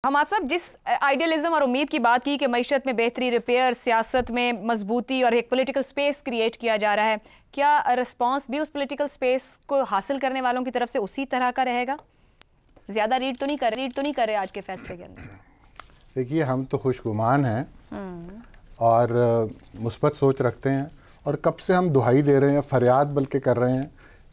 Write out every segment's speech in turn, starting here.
حماد صاحب، جس آئیڈیلزم اور امید کی بات کی کہ معیشت میں بہتری، ریپیئر، سیاست میں مضبوطی اور ایک پولیٹیکل سپیس کریٹ کیا جا رہا ہے، کیا رسپانس بھی اس پولیٹیکل سپیس کو حاصل کرنے والوں کی طرف سے اسی طرح کا رہے گا؟ زیادہ ریڈ تو نہیں کر رہے آج کے فیصلے کے اندر؟ دیکھیے، ہم تو خوشگمان ہیں اور مثبت سوچ رکھتے ہیں، اور کب سے ہم دہائی دے رہے ہیں، فریاد بلکہ کر رہے ہیں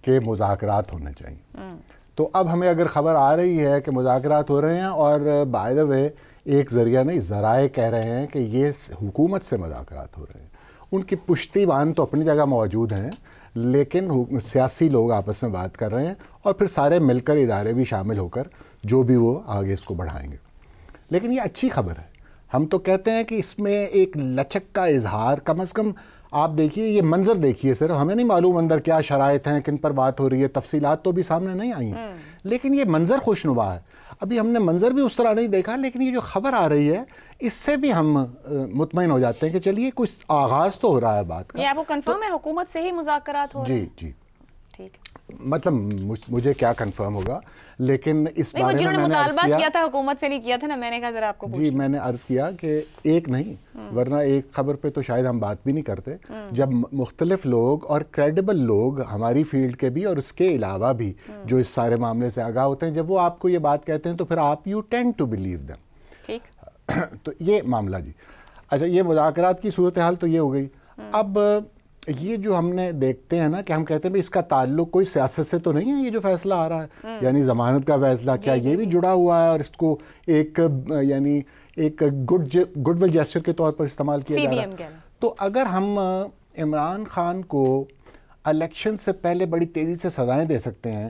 کہ مذاکرات ہونے چاہیے۔ تو اب ہمیں اگر خبر آ رہی ہے کہ مذاکرات ہو رہے ہیں، اور بائی دا وے ایک ذریعہ نہیں، ذرائع کہہ رہے ہیں کہ یہ حکومت سے مذاکرات ہو رہے ہیں، ان کی پشتی بان تو اپنی جگہ موجود ہیں، لیکن سیاسی لوگ آپس میں بات کر رہے ہیں، اور پھر سارے مل کر ادارے بھی شامل ہو کر جو بھی وہ آگے اس کو بڑھائیں گے۔ لیکن یہ اچھی خبر ہے۔ ہم تو کہتے ہیں کہ اس میں ایک لچک کا اظہار، کم از کم آپ دیکھیے، یہ منظر دیکھیے، صرف ہمیں نہیں معلوم اندر کیا شرائط ہیں، کن پر بات ہو رہی ہے، تفصیلات تو بھی سامنے نہیں آئی ہیں، لیکن یہ منظر خوشنما ہے۔ ابھی ہم نے منظر بھی اس طرح نہیں دیکھا، لیکن یہ جو خبر آ رہی ہے اس سے بھی ہم مطمئن ہو جاتے ہیں کہ چلیے کچھ آغاز تو ہو رہا ہے بات کا۔ یہ آپ کو کنفرم ہے حکومت سے ہی مذاکرات ہو رہے ہیں؟ جی، ٹھیک۔ مطلب مجھے کیا کنفرم ہوگا، لیکن اس بارے میں جنہوں نے میں نے مطالبہ کیا تھا حکومت سے نہیں کیا تھا نا، میں نے کہا ذرا آپ کو پوچھیں۔ جی، میں نے عرض کیا کہ ایک نہیں، ورنہ ایک خبر پہ تو شاید ہم بات بھی نہیں کرتے، جب مختلف لوگ اور کریڈیبل لوگ ہماری فیلڈ کے بھی اور اس کے علاوہ بھی جو اس سارے معاملے سے آگاہ ہوتے ہیں، جب وہ آپ کو یہ بات کہتے ہیں تو پھر آپ you tend to believe them. ٹھیک، تو یہ معاملہ جی۔ اچھا، یہ مذاکرات کی صورتحال تو یہ ہو گئی۔ اب یہ جو ہم نے دیکھتے ہیں نا کہ ہم کہتے ہیں اس کا تعلق کوئی سیاست سے تو نہیں ہے، یہ جو فیصلہ آ رہا ہے، یعنی ضمانت کا فیصلہ، کیا یہ بھی جڑا ہوا ہے اور اس کو ایک یعنی ایک گڈ ول جیسچر کے طور پر استعمال کیا جا رہا ہے؟ تو اگر ہم عمران خان کو الیکشن سے پہلے بڑی تیزی سے سزائیں دے سکتے ہیں،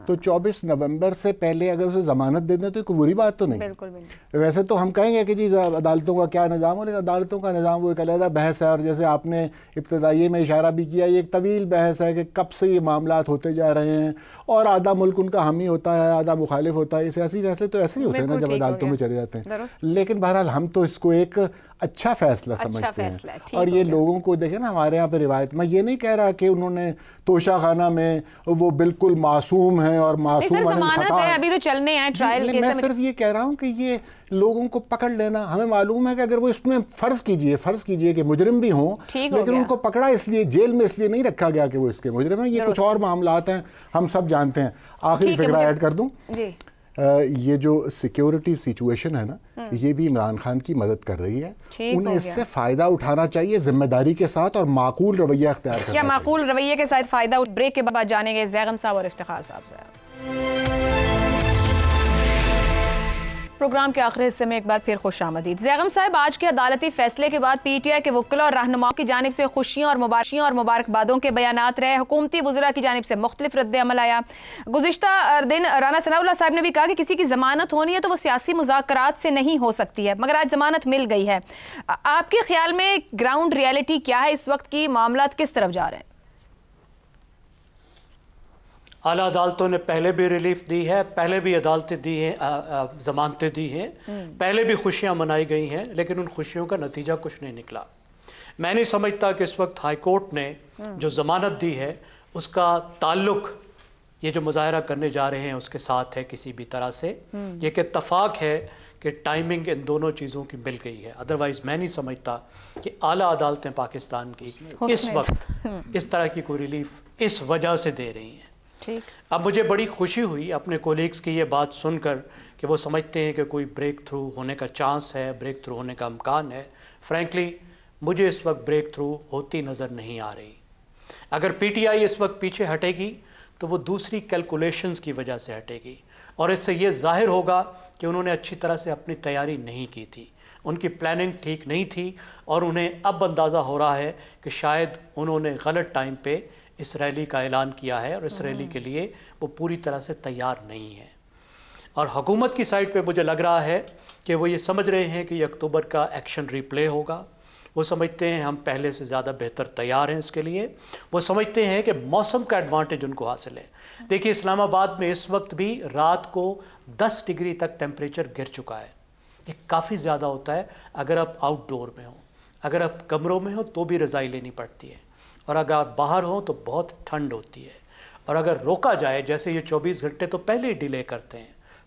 تو 24 نومبر سے پہلے اگر اسے ضمانت دے دیں تو کوئی بری بات تو نہیں۔ ویسے تو ہم کہیں گے کہ جی عدالتوں کا کیا نظام ہو، لیکن عدالتوں کا نظام وہ ایک علیحدہ بحث ہے، اور جیسے آپ نے ابتدائی میں اشارہ بھی کیا، یہ ایک طویل بحث ہے کہ کب سے یہ معاملات ہوتے جا رہے ہیں، اور آدھا ملک ان کا حامی ہوتا ہے، آدھا مخالف ہوتا ہے۔ سیاسی فیصلے تو ایسے ہی ہوتے ہیں نا جب عدالتوں میں چلے جاتے ہیں، لیکن بہرحال ہم تو اس کو ایک اچھا فیصلہ سمجھتے ہیں۔ اور یہ لوگوں کو دیکھیں نا، ہمارے یہاں پہ روایت، میں یہ نہیں کہہ رہا کہ انہوں نے توشہ خانہ میں وہ بالکل معصوم ہیں اور معصوم ابھی تو چلنے ہیں ٹرائل کے، میں صرف یہ کہہ رہا ہوں کہ یہ لوگوں کو پکڑ لینا، ہمیں معلوم ہے کہ اگر وہ اس میں فرض کیجئے کہ مجرم بھی ہوں، لیکن ان کو پکڑا اس لیے جیل میں اس لیے نہیں رکھا گیا کہ وہ اس کے مجرم ہیں، یہ کچھ اور معاملات ہیں، ہم سب جانتے ہیں۔ آخری فکرہ ایڈ کر دوں، یہ جو سیکیورٹی سیچویشن ہے نا، یہ بھی عمران خان کی مدد کر رہی ہے، انہیں اس سے فائدہ اٹھانا چاہیے ذمہ داری کے ساتھ اور معقول رویہ اختیار کرنا چاہیے۔ کیا معقول رویے کے ساتھ فائدہ؟ بریک کے بعد جانیں گے زیغم صاحب اور افتخار صاحب سے۔ پروگرام کے آخری حصے میں ایک بار پھر خوش آمدید۔ زیغم صاحب، آج کے عدالتی فیصلے کے بعد پی ٹی آئی کے وکلاء اور رہنماؤں کی جانب سے خوشیاں اور مبارکبادوں کے بیانات رہے، حکومتی وزراء کی جانب سے مختلف رد عمل آیا۔ گزشتہ دن رانا ثناء اللہ صاحب نے بھی کہا کہ کسی کی ضمانت ہونی ہے تو وہ سیاسی مذاکرات سے نہیں ہو سکتی ہے، مگر آج ضمانت مل گئی ہے۔ آپ کے خیال میں گراؤنڈ ریئلٹی کیا ہے اس وقت کی؟ معاملات کس طرف جا رہے ہیں؟ اعلیٰ عدالتوں نے پہلے بھی ریلیف دی ہے، پہلے بھی عدالتیں دی ہیں، ضمانتیں دی ہیں، پہلے بھی خوشیاں منائی گئی ہیں، لیکن ان خوشیوں کا نتیجہ کچھ نہیں نکلا۔ میں نہیں سمجھتا کہ اس وقت ہائی کورٹ نے جو ضمانت دی ہے اس کا تعلق یہ جو مظاہرہ کرنے جا رہے ہیں اس کے ساتھ ہے کسی بھی طرح سے۔ یہ کہ اتفاق ہے کہ ٹائمنگ ان دونوں چیزوں کی مل گئی ہے، ادروائز میں نہیں سمجھتا کہ اعلیٰ عدالتیں پاکستان کی اس وقت اس طرح کی کوئی ریلیف اس وجہ سے دے رہی ہیں۔ اب مجھے بڑی خوشی ہوئی اپنے کولیگز کی یہ بات سن کر کہ وہ سمجھتے ہیں کہ کوئی بریک تھرو ہونے کا چانس ہے، بریک تھرو ہونے کا امکان ہے۔ فرینکلی مجھے اس وقت بریک تھرو ہوتی نظر نہیں آ رہی۔ اگر پی ٹی آئی اس وقت پیچھے ہٹے گی تو وہ دوسری کیلکولیشنز کی وجہ سے ہٹے گی، اور اس سے یہ ظاہر ہوگا کہ انہوں نے اچھی طرح سے اپنی تیاری نہیں کی تھی، ان کی پلاننگ ٹھیک نہیں تھی، اور انہیں اب اندازہ ہو رہا ہے کہ شاید انہوں نے غلط ٹائم پہ اس ریلی کا اعلان کیا ہے، اور اس ریلی کے لیے وہ پوری طرح سے تیار نہیں ہے۔ اور حکومت کی سائٹ پہ مجھے لگ رہا ہے کہ وہ یہ سمجھ رہے ہیں کہ یہ اکتوبر کا ایکشن ریپلے ہوگا، وہ سمجھتے ہیں ہم پہلے سے زیادہ بہتر تیار ہیں اس کے لیے، وہ سمجھتے ہیں کہ موسم کا ایڈوانٹیج ان کو حاصل ہے۔ دیکھیے، اسلام آباد میں اس وقت بھی رات کو 10 ڈگری تک ٹیمپریچر گر چکا ہے، یہ کافی زیادہ ہوتا ہے اگر آپ آؤٹ ڈور میں ہوں، اگر آپ کمروں میں ہوں تو بھی رضائی لینی پڑتی ہے، اور اگر آپ باہر ہوں تو بہت ٹھنڈ ہوتی ہے، اور اگر روکا جائے جیسے یہ 24 گھنٹے تو پہلے ہی ڈیلے کرتے ہیں،